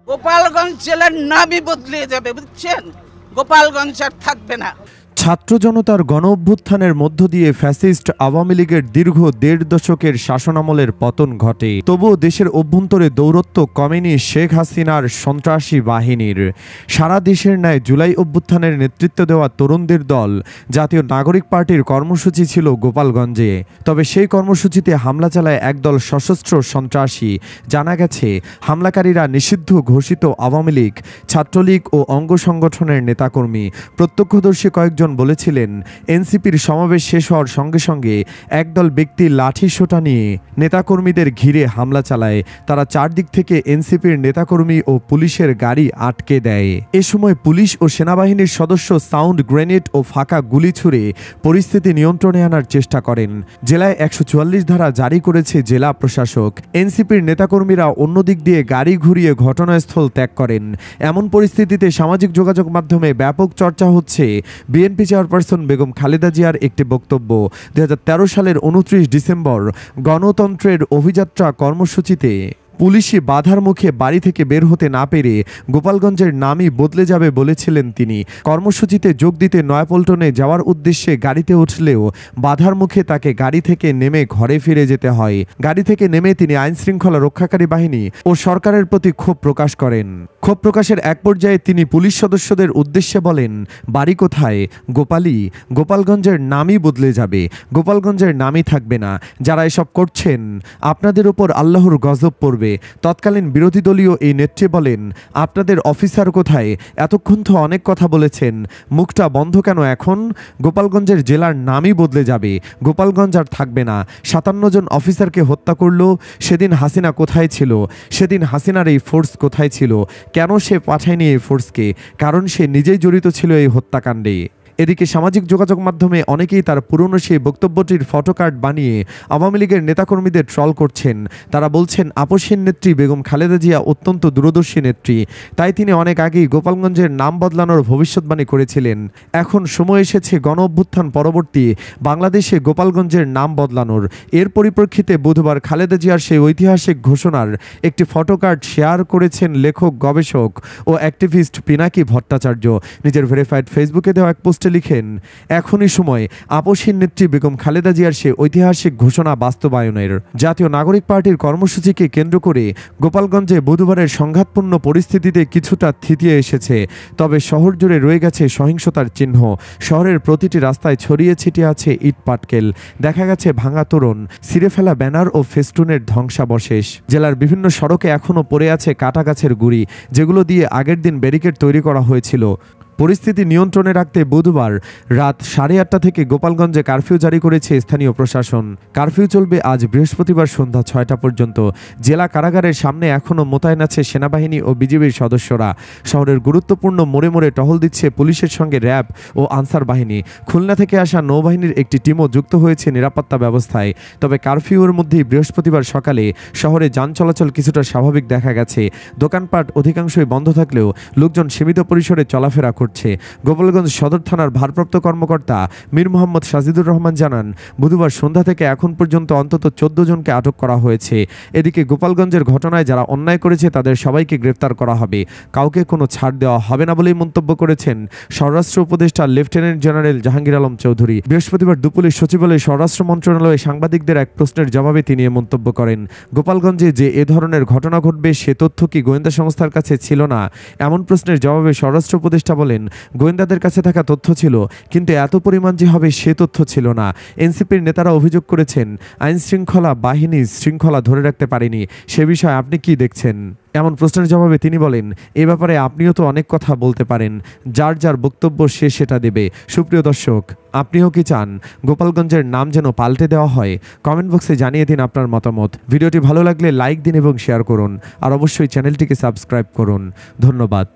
গোপালগঞ্জ জেলার নামই বদলে যাবে, বুঝছেন? গোপালগঞ্জ আর থাকবে না। ছাত্র জনতার গণ অভ্যুত্থানের মধ্য দিয়ে ফ্যাসিস্ট আওয়ামী লীগের দীর্ঘ ১.৫ দশকের শাসনামলের পতন ঘটে। তবুও দেশের অভ্যন্তরে দৌরত্ব কমেনি শেখ হাসিনার সন্ত্রাসী বাহিনীর। সারা দেশের ন্যায় জুলাই অভ্যুত্থানের নেতৃত্ব দেওয়া তরুণদের দল জাতীয় নাগরিক পার্টির কর্মসূচি ছিল গোপালগঞ্জে। তবে সেই কর্মসূচিতে হামলা চালায় একদল সশস্ত্র সন্ত্রাসী। জানা গেছে, হামলাকারীরা নিষিদ্ধ ঘোষিত আওয়ামী লীগ, ছাত্রলীগ ও অঙ্গ সংগঠনের নেতাকর্মী। প্রত্যক্ষদর্শী কয়েকজন বলেছিলেন, এনসিপির সমাবেশ শেষ হওয়ার সঙ্গে সঙ্গে একদল ব্যক্তি লাঠি সোঁটা নিয়ে নেতাকর্মীদের ঘিরে হামলা চালায়। তারা চারদিক থেকে এনসিপির নেতাকর্মী ও পুলিশের গাড়ি আটকে দেয়। এ সময় পুলিশ ও সেনাবাহিনীর সদস্য সাউন্ড গ্রেনেড ও ফাঁকা গুলি ছুড়ে পরিস্থিতি নিয়ন্ত্রণে আনার চেষ্টা করেন। জেলায় ১৪৪ ধারা জারি করেছে জেলা প্রশাসক। এনসিপির নেতাকর্মীরা অন্য দিক দিয়ে গাড়ি ঘুরিয়ে ঘটনাস্থল ত্যাগ করেন। এমন পরিস্থিতিতে সামাজিক যোগাযোগ মাধ্যমে ব্যাপক চর্চা হচ্ছে বিএনপি চেয়ারপারসন বেগম খালেদা জিয়ার একটি বক্তব্য। ২০১৩ সালের ২৯ ডিসেম্বর গণতন্ত্রের অভিযাত্রা কর্মসূচিতে পুলিশি বাধার মুখে বাড়ি থেকে বের হতে না পেরে গোপালগঞ্জের নামই বদলে যাবে বলেছিলেন তিনি। কর্মসূচিতে যোগ দিতে নয়াপল্টনে যাওয়ার উদ্দেশ্যে গাড়িতে উঠলেও বাধার মুখে তাকে গাড়ি থেকে নেমে ঘরে ফিরে যেতে হয়। গাড়ি থেকে নেমে তিনি আইনশৃঙ্খলা রক্ষাকারী বাহিনী ও সরকারের প্রতি ক্ষোভ প্রকাশ করেন। ক্ষোভ প্রকাশের এক পর্যায়ে তিনি পুলিশ সদস্যদের উদ্দেশ্যে বলেন, বাড়ি কোথায়? গোপালী। গোপালগঞ্জের নামই বদলে যাবে, গোপালগঞ্জের নামই থাকবে না। যারা এসব করছেন, আপনাদের ওপর আল্লাহর গজব পড়বে। তৎকালীন বিরোধী দলীয় এই নেত্রী বলেন, আপনাদের অফিসার কোথায়? এতক্ষণ তো অনেক কথা বলেছেন, মুখটা বন্ধ কেন এখন? গোপালগঞ্জের জেলার নামই বদলে যাবে, গোপালগঞ্জ আর থাকবে না। ৫৭ জন অফিসারকে হত্যা করলো। সেদিন হাসিনা কোথায় ছিল? সেদিন হাসিনার এই ফোর্স কোথায় ছিল? কেন সে পাঠায়নি এই ফোর্সকে? কারণ সে নিজেই জড়িত ছিল এই হত্যাকাণ্ডে। এদিকে সামাজিক যোগাযোগ মাধ্যমে অনেকেই তার পুরনো সেই বক্তব্যটির ফটোকার্ড বানিয়ে আওয়ামী লীগের নেতাকর্মীদের ট্রল করছেন। তারা বলছেন, আপসহীন নেত্রী বেগম খালেদা জিয়া অত্যন্ত দূরদর্শী নেত্রী, তাই তিনি অনেক আগেই গোপালগঞ্জের নাম বদলানোর ভবিষ্যৎবাণী করেছিলেন। এখন সময় এসেছে গণ অভ্যুত্থান পরবর্তী বাংলাদেশে গোপালগঞ্জের নাম বদলানোর। এর পরিপ্রেক্ষিতে বুধবার খালেদা জিয়ার সেই ঐতিহাসিক ঘোষণার একটি ফটোকার্ড শেয়ার করেছেন লেখক, গবেষক ও অ্যাক্টিভিস্ট পিনাকি ভট্টাচার্য। নিজের ভেরিফাইড ফেসবুকে দেওয়া এক পোস্টে লিখেন, এখনই সময় আপসহীন নেত্রী বেগম খালেদা জিয়ার সে ঐতিহাসিক ঘোষণা বাস্তবায়নের। জাতীয় নাগরিক পার্টির কর্মসূচিকে কেন্দ্র করে গোপালগঞ্জে বুধবারের সংঘাতপূর্ণ পরিস্থিতিতে কিছুটা থিতিয়ে এসেছে। তবে শহর জুড়ে রয়ে গেছে সহিংসতার চিহ্ন। শহরের প্রতিটি রাস্তায় ছড়িয়ে ছিটিয়ে আছে ইট পাটকেল। দেখা গেছে ভাঙা তোরণ, ছিঁড়ে ফেলা ব্যানার ও ফেস্টুনের ধ্বংসাবশেষ। জেলার বিভিন্ন সড়কে এখনও পড়ে আছে কাটা গাছের গুঁড়ি, যেগুলো দিয়ে আগের দিন ব্যারিকেড তৈরি করা হয়েছিল। পরিস্থিতি নিয়ন্ত্রণে রাখতে বুধবার রাত 8:30 থেকে গোপালগঞ্জে কারফিউ জারি করেছে স্থানীয় প্রশাসন। কারফিউ চলবে আজ বৃহস্পতিবার সন্ধ্যা 6টা পর্যন্ত। জেলা কারাগারের সামনে এখনও মোতায়েন আছে সেনাবাহিনী ও বিজিবির সদস্যরা। শহরের গুরুত্বপূর্ণ মোড়ে মোড়ে টহল দিচ্ছে পুলিশের সঙ্গে র্যাব ও আনসার বাহিনী। খুলনা থেকে আসা নৌবাহিনীর একটি টিমও যুক্ত হয়েছে নিরাপত্তা ব্যবস্থায়। তবে কারফিউর মধ্যেই বৃহস্পতিবার সকালে শহরে যান চলাচল কিছুটা স্বাভাবিক দেখা গেছে। দোকানপাট অধিকাংশই বন্ধ থাকলেও লোকজন সীমিত পরিসরে চলাফেরা করছে। গোপালগঞ্জ সদর থানার ভারপ্রাপ্ত কর্মকর্তা মীর মোহাম্মদ সাজিদুর রহমান জানান, বুধবার সন্ধ্যা থেকে এখন পর্যন্ত অন্তত 14 জনকে আটক করা হয়েছে। এদিকে গোপালগঞ্জের ঘটনায় যারা অন্যায় করেছে তাদের সবাইকে গ্রেফতার করা হবে, কাউকে কোনো ছাড় দেওয়া হবে না বলেই মন্তব্য করেছেন স্বরাষ্ট্র উপদেষ্টা লেফটেন্যান্ট জেনারেল জাহাঙ্গীর আলম চৌধুরী। বৃহস্পতিবার দুপুরে সচিবালয়ে স্বরাষ্ট্র মন্ত্রণালয়ে সাংবাদিকদের এক প্রশ্নের জবাবে তিনি এ মন্তব্য করেন। গোপালগঞ্জে যে এ ধরনের ঘটনা ঘটবে সে তথ্য কি গোয়েন্দা সংস্থার কাছে ছিল না? এমন প্রশ্নের জবাবে স্বরাষ্ট্র উপদেষ্টা বলেন, গোয়েন্দাদের কাছে থাকা তথ্য ছিল, কিন্তু এত পরিমাণ যে হবে সে তথ্য ছিল না। এনসিপির নেতারা অভিযোগ করেছেন, আইন শৃঙ্খলা বাহিনী শৃঙ্খলা ধরে রাখতে পারেনি। সে বিষয়ে আপনি কি দেখছেন? এমন প্রশ্নের জবাবে তিনি বলেন, এ ব্যাপারে আপনিও তো অনেক কথা বলতে পারেন, যার যার বক্তব্য সে সেটা দেবে। সুপ্রিয় দর্শক, আপনিও কি চান গোপালগঞ্জের নাম যেন পাল্টে দেওয়া হয়? কমেন্ট বক্সে জানিয়ে দিন আপনার মতামত। ভিডিওটি ভালো লাগলে লাইক দিন এবং শেয়ার করুন, আর অবশ্যই চ্যানেলটিকে সাবস্ক্রাইব করুন। ধন্যবাদ।